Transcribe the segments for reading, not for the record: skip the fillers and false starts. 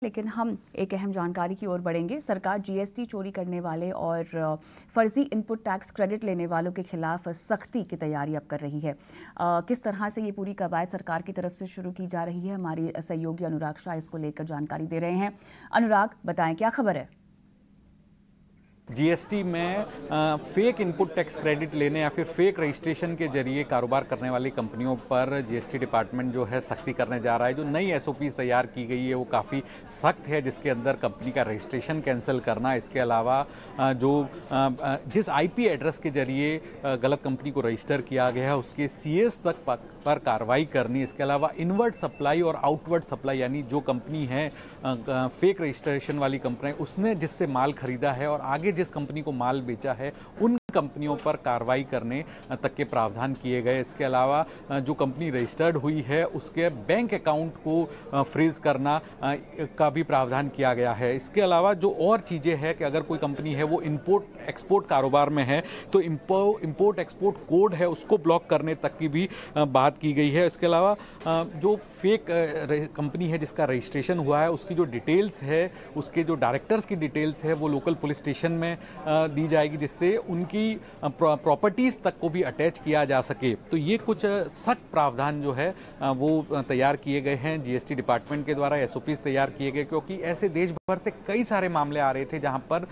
लेकिन हम एक अहम जानकारी की ओर बढ़ेंगे। सरकार जीएसटी चोरी करने वाले और फर्जी इनपुट टैक्स क्रेडिट लेने वालों के खिलाफ सख्ती की तैयारी अब कर रही है। किस तरह से ये पूरी कवायद सरकार की तरफ से शुरू की जा रही है, हमारी सहयोगी अनुराग शाह इसको लेकर जानकारी दे रहे हैं। अनुराग, बताएं क्या खबर है? जीएसटी में फेक इनपुट टैक्स क्रेडिट लेने या फिर फेक रजिस्ट्रेशन के जरिए कारोबार करने वाली कंपनियों पर जीएसटी डिपार्टमेंट जो है सख्ती करने जा रहा है। जो नई एसओपीज तैयार की गई है वो काफ़ी सख्त है, जिसके अंदर कंपनी का रजिस्ट्रेशन कैंसिल करना, इसके अलावा जिस आईपी एड्रेस के जरिए गलत कंपनी को रजिस्टर किया गया है उसके सीएस तक पर कार्रवाई करनी, इसके अलावा इनवर्ड सप्लाई और आउटवर्ड सप्लाई यानी जो कंपनी है फेक रजिस्ट्रेशन वाली कंपनी उसने जिससे माल खरीदा है और आगे जिस कंपनी को माल बेचा है उन कंपनियों पर कार्रवाई करने तक के प्रावधान किए गए। इसके अलावा जो कंपनी रजिस्टर्ड हुई है उसके बैंक अकाउंट को फ्रीज करना का भी प्रावधान किया गया है। इसके अलावा जो और चीज़ें हैं कि अगर कोई कंपनी है वो इंपोर्ट एक्सपोर्ट कारोबार में है तो इंपोर्ट एक्सपोर्ट कोड है उसको ब्लॉक करने तक की भी बात की गई है। इसके अलावा जो फेक कंपनी है जिसका रजिस्ट्रेशन हुआ है उसकी जो डिटेल्स है, उसके जो डायरेक्टर्स की डिटेल्स है वो लोकल पुलिस स्टेशन में दी जाएगी, जिससे उनकी प्रॉपर्टीज तक को भी अटैच किया जा सके। तो ये कुछ सख्त प्रावधान जो है वो तैयार किए गए हैं जीएसटी डिपार्टमेंट के द्वारा, एसओपीज तैयार किए गए, क्योंकि ऐसे देश भर से कई सारे मामले आ रहे थे जहां पर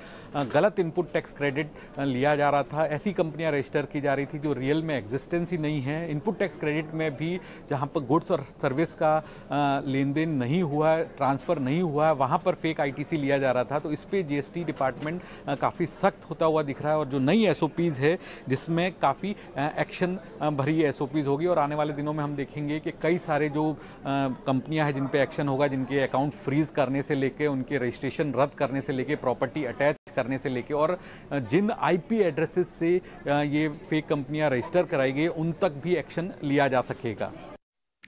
गलत इनपुट टैक्स क्रेडिट लिया जा रहा था। ऐसी कंपनियां रजिस्टर की जा रही थी जो रियल में एग्जिस्टेंस ही नहीं है। इनपुट टैक्स क्रेडिट में भी जहां पर गुड्स और सर्विस का लेन देन नहीं हुआ है, ट्रांसफर नहीं हुआ है, वहां पर फेक आईटीसी लिया जा रहा था। तो इस पे जीएसटी डिपार्टमेंट काफ़ी सख्त होता हुआ दिख रहा है और जो नई एसओपीज है जिसमें काफ़ी एक्शन भरी एसओपीज होगी और आने वाले दिनों में हम देखेंगे कि कई सारे जो कंपनियां हैं जिन पे एक्शन होगा, जिनके अकाउंट फ्रीज करने से लेके उनके रजिस्ट्रेशन रद्द करने से लेके प्रॉपर्टी अटैच करने से लेके और जिन आईपी एड्रेसेस से ये फेक कंपनियां रजिस्टर कराई गई उन तक भी एक्शन लिया जा सकेगा।